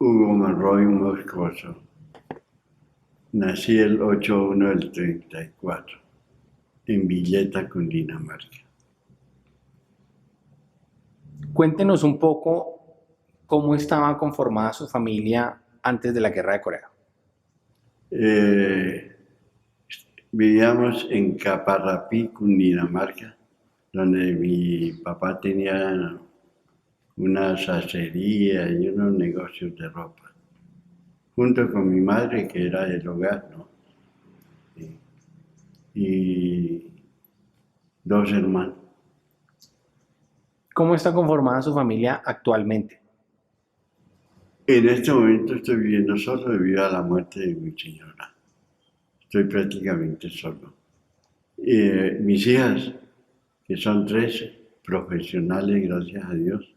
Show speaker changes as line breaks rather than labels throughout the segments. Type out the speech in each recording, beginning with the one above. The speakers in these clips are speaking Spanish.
Hugo Monroy Moscoso. Nací el 8/1 del 34 en Villeta, Cundinamarca.
Cuéntenos un poco cómo estaba conformada su familia antes de la Guerra de Corea.
Eh, Vivíamos en Caparrapí, Cundinamarca, donde mi papá tenía una sacería y unos negocios de ropa, junto con mi madre, que era del hogar, ¿no? Y dos hermanos.
¿Cómo está conformada su familia actualmente?
En este momento estoy viviendo solo debido a la muerte de mi señora. Estoy prácticamente solo. Mis hijas, que son tres profesionales, gracias a Dios,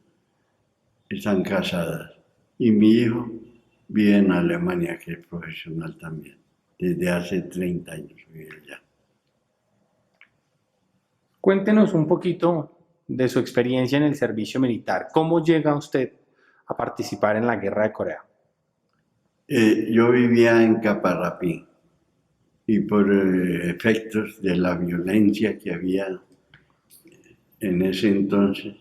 están casadas. Y mi hijo vive en Alemania, que es profesional también. Desde hace 30 años vive allá.
Cuéntenos un poquito de su experiencia en el servicio militar. ¿Cómo llega usted a participar en la Guerra de Corea?
Yo vivía en Caparrapí y por efectos de la violencia que había en ese entonces,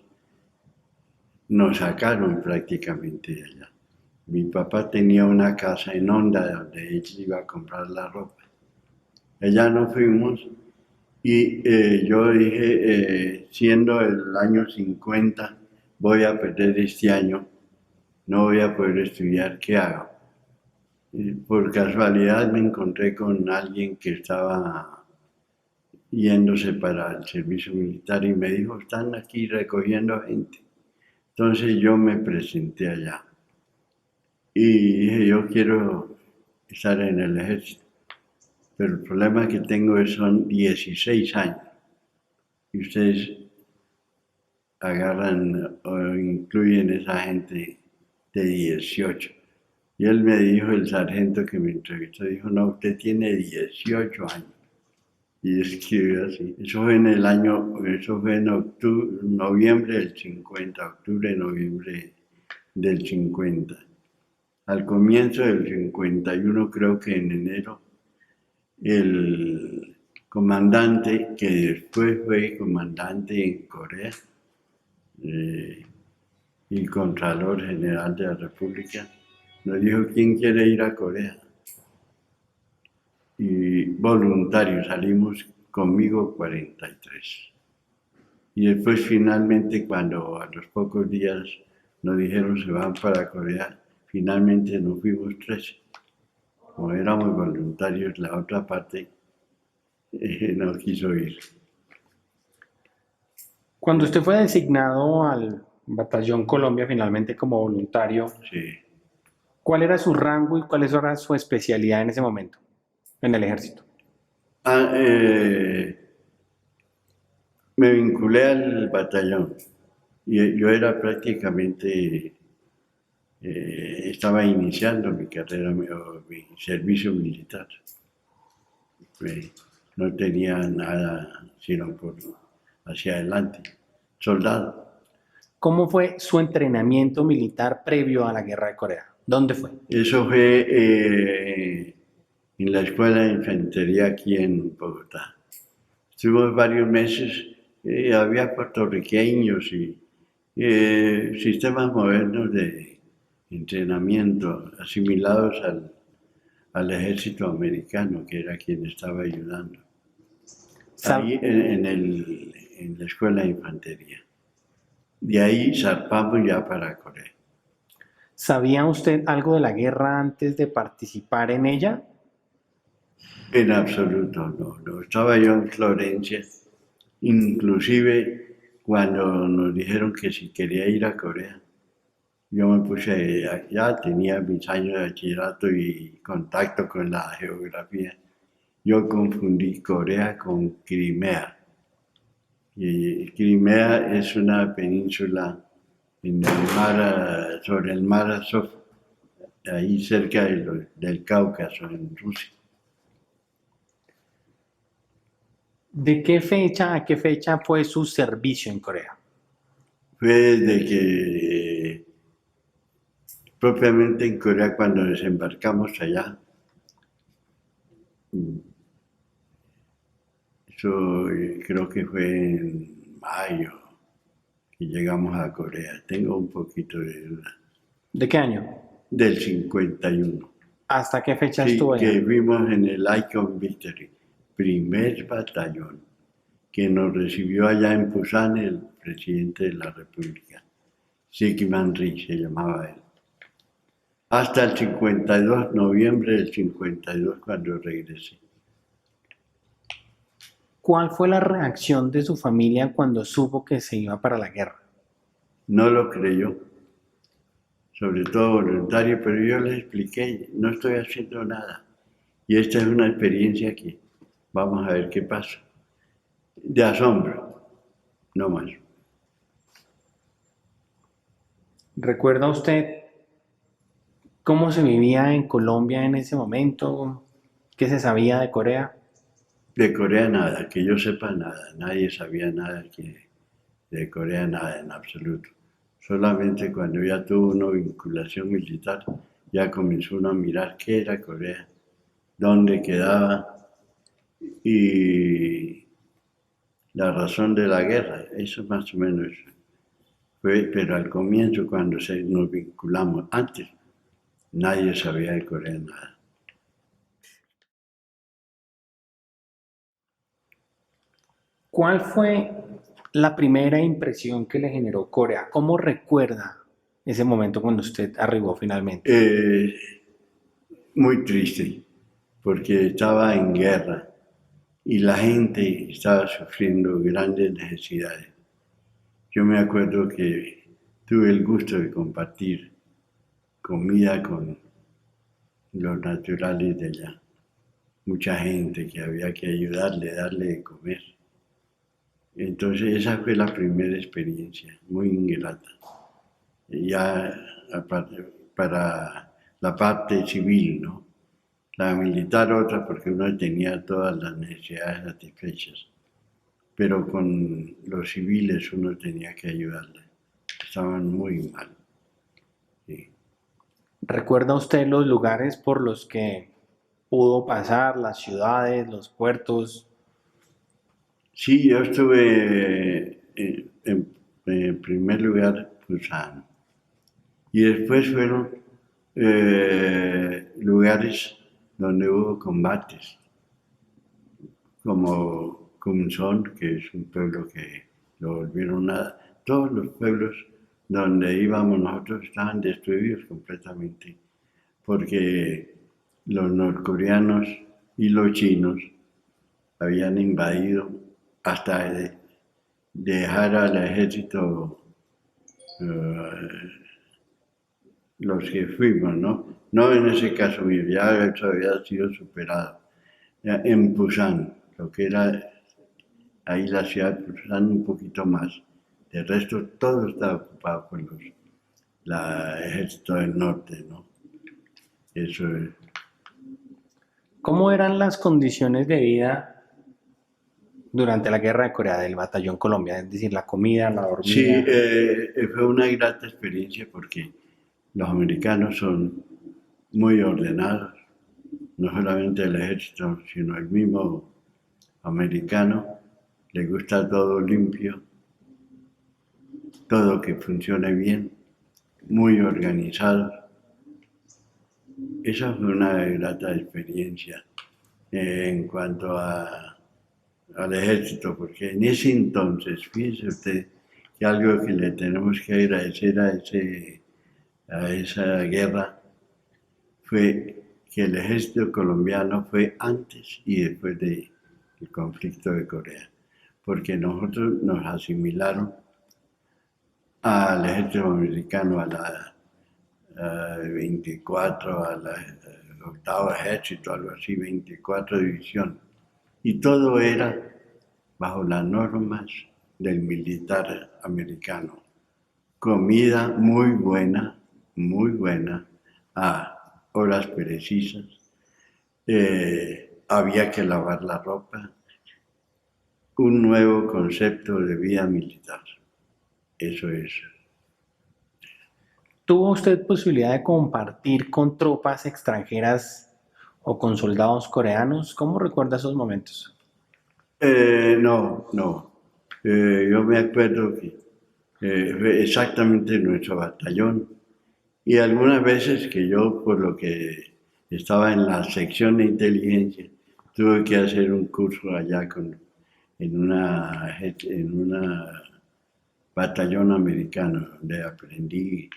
nos sacaron prácticamente de allá. Mi papá tenía una casa en Honda donde él iba a comprar la ropa. Allá nos fuimos y yo dije, siendo el año 50, voy a perder este año, no voy a poder estudiar, ¿qué hago? Y por casualidad me encontré con alguien que estaba yéndose para el servicio militar y me dijo, están aquí recogiendo gente. Entonces yo me presenté allá y dije, yo quiero estar en el ejército, pero el problema que tengo es son 16 años y ustedes agarran o incluyen esa gente de 18. Y él me dijo, el sargento que me entrevistó, dijo, no, usted tiene 18 años. Y escribió así. Eso fue en el año, eso fue en octubre, noviembre del 50, octubre, noviembre del 50. Al comienzo del 51, creo que en enero, el comandante, que después fue comandante en Corea, eh, y Contralor General de la República, nos dijo, ¿quién quiere ir a Corea? Y voluntarios, salimos conmigo 43. Y después finalmente, cuando a los pocos días nos dijeron se van para Corea, finalmente nos fuimos 13. Como éramos voluntarios, la otra parte no quiso ir.
Cuando usted fue designado al Batallón Colombia finalmente como voluntario,
Sí.
¿cuál era su rango y cuál era su especialidad en ese momento en el ejército?
Ah, me vinculé al batallón y yo era prácticamente, estaba iniciando mi carrera, mi servicio militar. No tenía nada sino por hacia adelante. Soldado.
¿Cómo fue su entrenamiento militar previo a la Guerra de Corea? ¿Dónde fue?
Eso fue en la escuela de infantería aquí en Bogotá. Estuvimos varios meses, había puertorriqueños y sistemas modernos de entrenamiento asimilados al ejército americano, que era quien estaba ayudando.
Sab-
Ahí en la escuela de infantería. De ahí zarpamos ya para Corea.
¿Sabía usted algo de la guerra antes de participar en ella?
En absoluto, no, no. Estaba yo en Florencia, inclusive cuando nos dijeron que si quería ir a Corea. Yo me puse allá, tenía mis años de bachillerato y contacto con la geografía. Yo confundí Corea con Crimea. Y Crimea es una península en el mar, sobre el mar Azov, ahí cerca del Cáucaso, en Rusia.
¿De qué fecha a qué fecha fue su servicio en Corea?
Fue desde que propiamente en Corea cuando desembarcamos allá. Eso creo que fue en mayo que llegamos a Corea. Tengo un poquito de duda.
¿De qué año?
Del 51.
¿Hasta qué fecha
Sí,
estuvo
que
allá?
vimos en el Icon Victory, primer batallón, que nos recibió allá en Pusan el presidente de la República. Sigmund Rhee se llamaba él. Hasta el 52, noviembre del 52, cuando regresé.
¿Cuál fue la reacción de su familia cuando supo que se iba para la guerra?
No lo creyó, sobre todo voluntario, pero yo les expliqué, no estoy haciendo nada. Y esta es una experiencia que vamos a ver qué pasa. De asombro, no más.
¿Recuerda usted cómo se vivía en Colombia en ese momento? ¿Qué se sabía de Corea?
De Corea nada, que yo sepa nada, nadie sabía nada de Corea, nada en absoluto. Solamente cuando ya tuvo una vinculación militar, ya comenzó uno a mirar qué era Corea, dónde quedaba y la razón de la guerra, eso más o menos fue, pero al comienzo cuando nos vinculamos, antes nadie sabía de Corea nada.
¿Cuál fue la primera impresión que le generó Corea? ¿Cómo recuerda ese momento cuando usted arribó finalmente?
Eh, Muy triste, porque estaba en guerra y la gente estaba sufriendo grandes necesidades. Yo me acuerdo que tuve el gusto de compartir comida con los naturales de allá. Mucha gente que había que ayudarle, darle de comer. Entonces esa fue la primera experiencia, muy ingrata. Ya aparte, para la parte civil, ¿no? La militar otra porque uno tenía todas las necesidades satisfechas, pero con los civiles uno tenía que ayudarles. Estaban muy mal. Sí.
¿Recuerda usted los lugares por los que pudo pasar, las ciudades, los puertos?
Sí, yo estuve en primer lugar Busan y después fueron lugares donde hubo combates, como Kumson, que es un pueblo que lo volvieron nada. Todos los pueblos donde íbamos nosotros estaban destruidos completamente, porque los norcoreanos y los chinos habían invadido hasta dejar al ejército eh, los que fuimos, ¿no? No en ese caso mío, ya eso había sido superado. Ya en Pusan, lo que era ahí la ciudad de Pusan un poquito más. De resto, todo estaba ocupado por los ejército del norte, ¿no? Eso es.
¿Cómo eran las condiciones de vida durante la guerra de Corea del Batallón Colombia? Es decir, la comida, la
Sí,
dormida.
fue una grata experiencia porque los americanos son muy ordenados, no solamente el ejército, sino el mismo americano, le gusta todo limpio, todo que funcione bien, muy organizado. Esa fue una grata experiencia en cuanto al ejército, porque en ese entonces, fíjese usted, que algo que le tenemos que agradecer a esa guerra fue que el ejército colombiano fue antes y después del conflicto de Corea, porque nosotros nos asimilaron al ejército americano, a 24, a la octavo ejército, algo así, 24 división. Y todo era bajo las normas del militar americano. Comida muy buena, a horas precisas. Había que lavar la ropa. Un nuevo concepto de vida militar. Eso es.
¿Tuvo usted posibilidad de compartir con tropas extranjeras o con soldados coreanos? ¿Cómo recuerda esos momentos?
No, no. Yo me acuerdo que fue exactamente nuestro batallón y algunas veces que yo, por lo que estaba en la sección de inteligencia, tuve que hacer un curso allá en una batallón americano, donde aprendí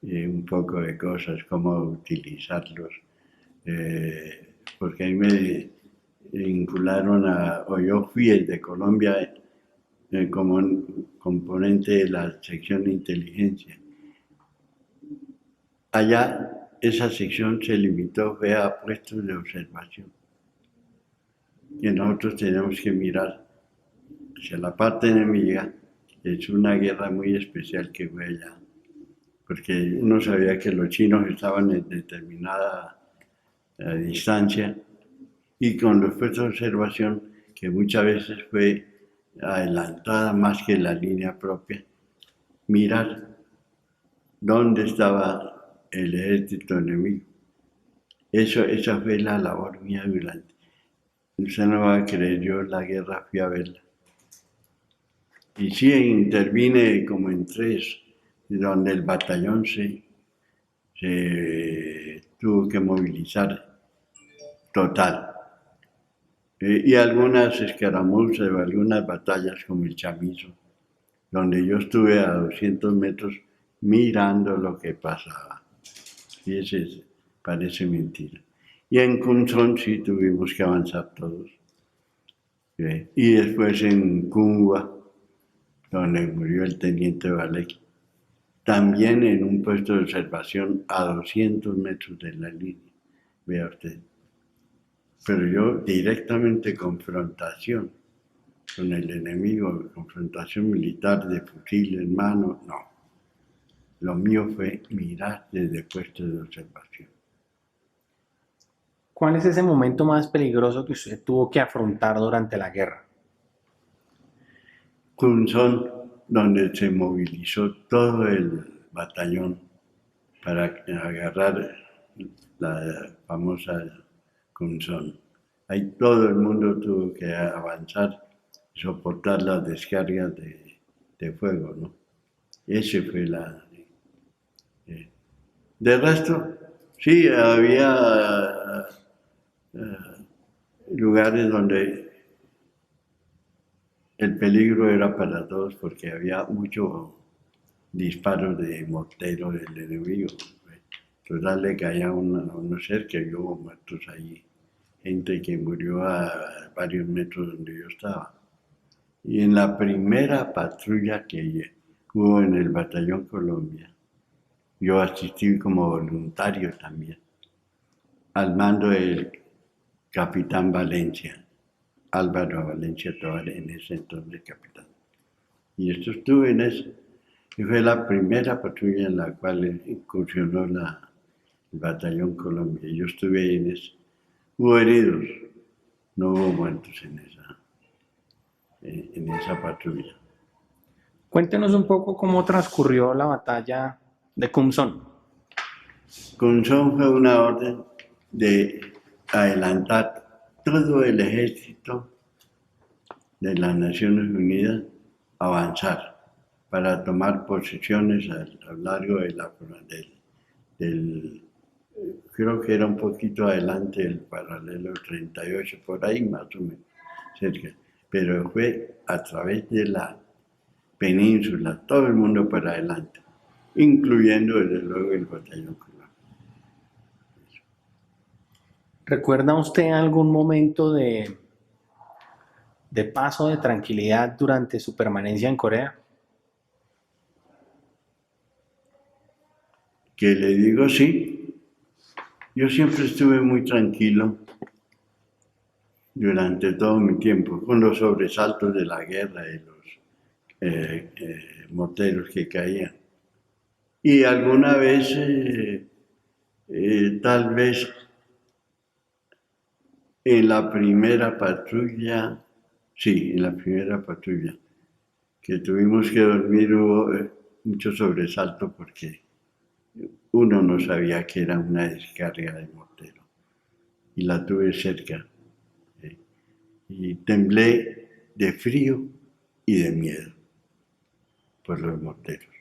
un poco de cosas, cómo utilizarlos, porque ahí me vincularon o yo fui el de Colombia como un componente de la sección de inteligencia. Allá esa sección se limitó fue a puestos de observación, que nosotros tenemos que mirar hacia la parte enemiga. Es una guerra muy especial que fue allá, porque uno sabía que los chinos estaban en determinada distancia y con los puestos de observación, que muchas veces fue adelantada más que la línea propia, mirar dónde estaba el ejército enemigo. Esa fue la labor mía durante. Usted no va a creer, yo la guerra fui a verla. Y sí intervine como en tres, donde el batallón se tuvo que movilizar total. Y algunas escaramuzas o algunas batallas como el Chamizo, donde yo estuve a 200 metros mirando lo que pasaba. Y ese parece mentira. Y en Cunzón sí tuvimos que avanzar todos. Y después en Cungua, donde murió el teniente Valequi, también en un puesto de observación a 200 metros de la línea, vea usted. Pero yo directamente confrontación con el enemigo, confrontación militar de fusil en mano, no. Lo mío fue mirar desde puestos de observación.
¿Cuál es ese momento más peligroso que usted tuvo que afrontar durante la guerra?
Cunzón, donde se movilizó todo el batallón para agarrar la famosa Cunzón. Ahí todo el mundo tuvo que avanzar y soportar las descargas de fuego, ¿no? Ese fue la. De resto, sí, había lugares donde el peligro era para todos porque había mucho disparos de mortero del enemigo. Total le caía a uno cerca y hubo muertos ahí. Gente que murió a varios metros donde yo estaba. Y en la primera patrulla que hubo en el Batallón Colombia, yo asistí como voluntario también, al mando del capitán Valencia, Álvaro Valencia Tovar, en ese entonces capitán. Y esto estuve en eso. Y fue la primera patrulla en la cual incursionó el Batallón Colombia. Yo estuve ahí en eso. Hubo heridos, no hubo muertos en esa patrulla.
Cuéntenos un poco cómo transcurrió la batalla de Cumson.
Cunzón fue una orden de adelantar todo el ejército de las Naciones Unidas, avanzar para tomar posiciones a lo largo del, creo que era un poquito adelante del paralelo 38, por ahí más o menos, cerca. Pero fue a través de la península, todo el mundo para adelante, incluyendo desde luego el batallón cubano.
¿Recuerda usted algún momento de paso de tranquilidad durante su permanencia en Corea?
Que le digo sí, yo siempre estuve muy tranquilo durante todo mi tiempo, con los sobresaltos de la guerra y los morteros que caían. Y alguna vez, tal vez en la primera patrulla, sí, en la primera patrulla, que tuvimos que dormir hubo mucho sobresalto porque uno no sabía que era una descarga de mortero y la tuve cerca. Y temblé de frío y de miedo por los morteros.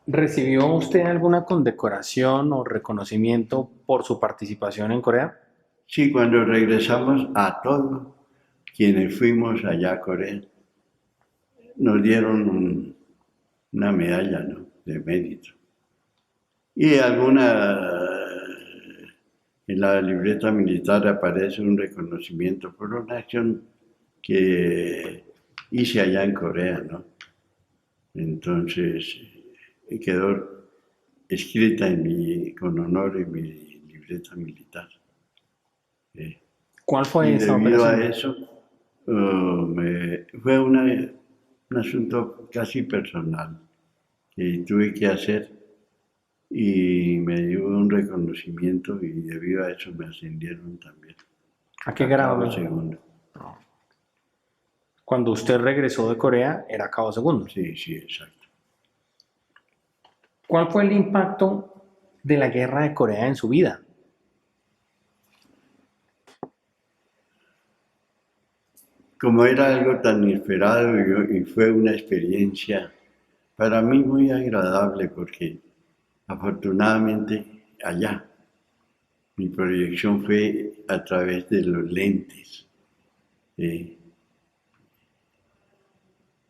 ¿Recibió usted alguna condecoración o reconocimiento por su participación en Corea?
Sí, cuando regresamos a todos quienes fuimos allá a Corea, nos dieron una medalla, ¿no?, de mérito. Y en la libreta militar aparece un reconocimiento por una acción que hice allá en Corea, ¿no? Entonces, quedó escrita con honor en mi libreta militar.
¿Cuál
Y
fue esa
debido a
operación?
eso, fue un asunto casi personal que tuve que hacer y me dio un reconocimiento y debido a eso me ascendieron también
¿A qué
a
grado
cabo
lo?
segundo.
Cuando usted regresó de Corea, era cabo segundo.
Sí, sí, exacto.
¿Cuál fue el impacto de la guerra de Corea en su vida?
Como era algo tan inesperado y fue una experiencia para mí muy agradable porque afortunadamente allá mi proyección fue a través de los lentes. eh,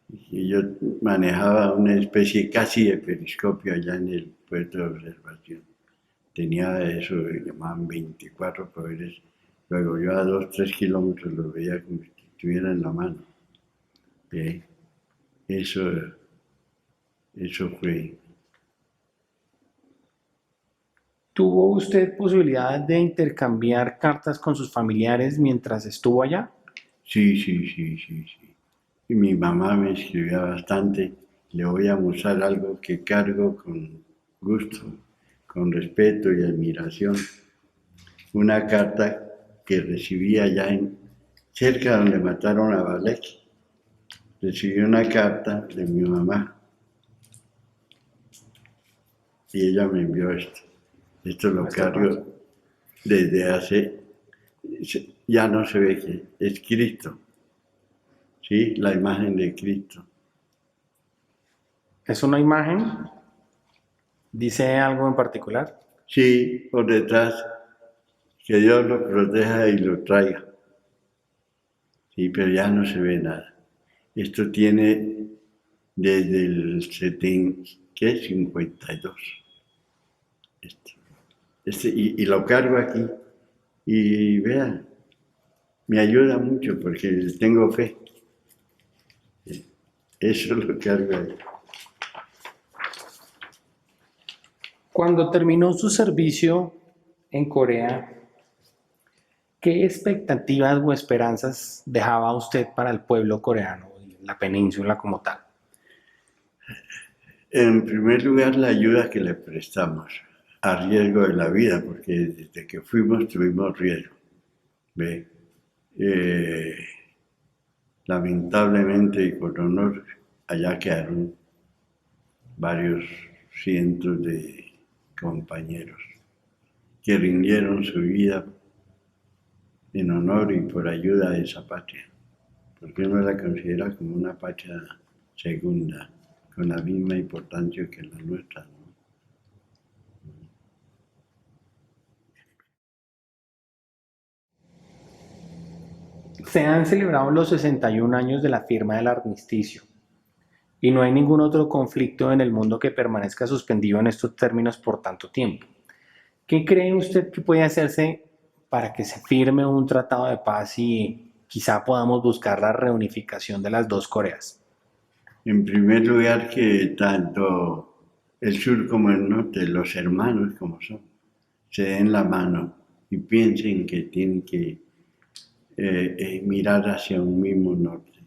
y yo manejaba una especie casi de periscopio allá en el puerto de observación. Tenía eso, llamaban 24 poderes. Luego yo a 2, 3 kilómetros lo veía como si estuviera en la mano. Eh, eso, eso fue.
¿Tuvo usted posibilidad de intercambiar cartas con sus familiares mientras estuvo allá?
Sí, sí, sí, sí, sí. Y mi mamá me escribía bastante. Le voy a mostrar algo que cargo con gusto, con respeto y admiración. Una carta que recibí allá cerca donde mataron a Balek. Recibí una carta de mi mamá y ella me envió esto. Esto lo
Muestra por aquí.
cargo desde hace, ya no se ve que es Cristo, ¿sí? La imagen de Cristo.
¿Es una imagen? ¿Dice algo en particular?
Sí, por detrás, que Dios lo proteja y lo traiga. Sí, pero ya no se ve nada. Esto tiene desde el 70, ¿qué? 52. Este, y lo cargo aquí. Y vea, me ayuda mucho porque tengo fe. Eso lo cargo ahí.
Cuando terminó su servicio en Corea, ¿qué expectativas o esperanzas dejaba usted para el pueblo coreano y la península como tal?
En primer lugar, la ayuda que le prestamos a riesgo de la vida, porque desde que fuimos tuvimos riesgo. ¿Ve? Eh, Lamentablemente y con honor, allá quedaron varios cientos de compañeros que rindieron su vida en honor y por ayuda a esa patria, porque uno la considera como una patria segunda, con la misma importancia que la nuestra, ¿no?
Se han celebrado los 61 años de la firma del armisticio y no hay ningún otro conflicto en el mundo que permanezca suspendido en estos términos por tanto tiempo. ¿Qué cree usted que puede hacerse para que se firme un tratado de paz y quizá podamos buscar la reunificación de las dos Coreas?
En primer lugar, que tanto el sur como el norte, los hermanos como son, se den la mano y piensen que tienen que mirar hacia un mismo norte.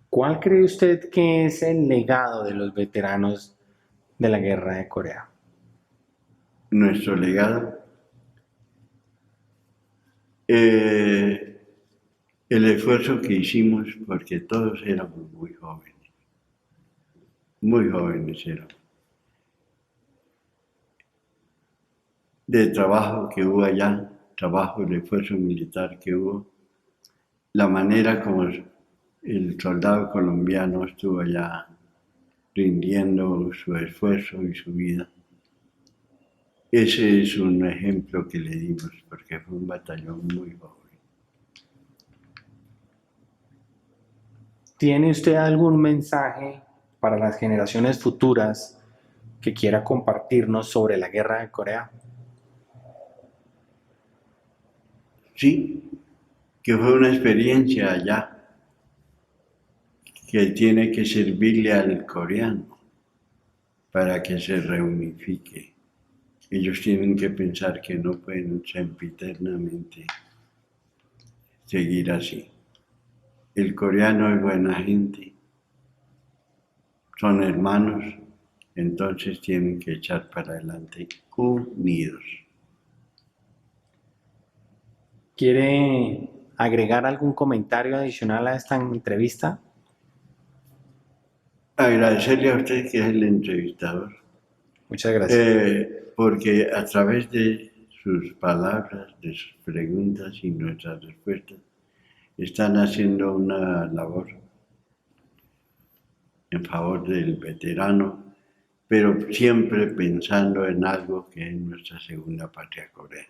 ¿Cuál cree usted que es el legado de los veteranos de la guerra de Corea?
Nuestro legado, eh, el esfuerzo que hicimos, porque todos éramos muy jóvenes éramos, de trabajo que hubo allá, trabajo, el esfuerzo militar que hubo, la manera como el soldado colombiano estuvo allá rindiendo su esfuerzo y su vida. Ese es un ejemplo que le dimos, porque fue un batallón muy joven.
¿Tiene usted algún mensaje para las generaciones futuras que quiera compartirnos sobre la guerra de Corea?
Sí, que fue una experiencia allá que tiene que servirle al coreano para que se reunifique. Ellos tienen que pensar que no pueden sempiternamente seguir así. El coreano es buena gente, son hermanos, entonces tienen que echar para adelante unidos.
¿Quiere agregar algún comentario adicional a esta entrevista?
Agradecerle a usted que es el entrevistador,
Muchas gracias.
porque a través de sus palabras, de sus preguntas y nuestras respuestas, están haciendo una labor en favor del veterano, pero siempre pensando en algo que es nuestra segunda patria, Corea.